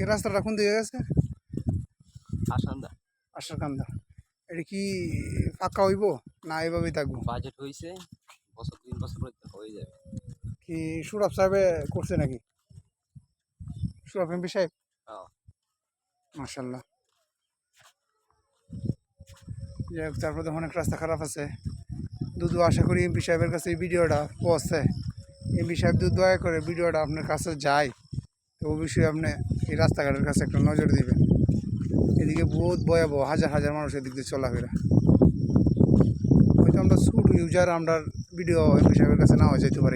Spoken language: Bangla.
এই রাস্তাটা কোন দিকে গেছে? আসান্দা আশারকান্দা। এটা কি পাক্কা হইব না এভাবেই থাকবো? বাজেট হয়েছে, বছর 3 বছর পরে হয়ে যাবে। কি সুরভ সাহেবে করছে নাকি? সুরভ এমপি সাহেব? হ্যাঁ। মাশাল্লাহ। যাই হোক, তারপরে তো অনেক রাস্তা খারাপ আছে। দুধু আশা করি এমপি সাহেবের কাছে এই ভিডিওটা পৌঁছে। এমপি সাহেব দয়া করে ভিডিওটা আপনার কাছে যায়, তো অবশ্যই আপনি এই রাস্তাঘাটের কাছে একটা নজর দিবেন। এদিকে বহুত ভয়াবহ, হাজার হাজার মানুষ এদিক দিয়ে চলাফেরা। হয়তো আমরা ছোট ইউজার, আমরা ভিডিও এমপি সাহেবের কাছে নাও যেতে পারি।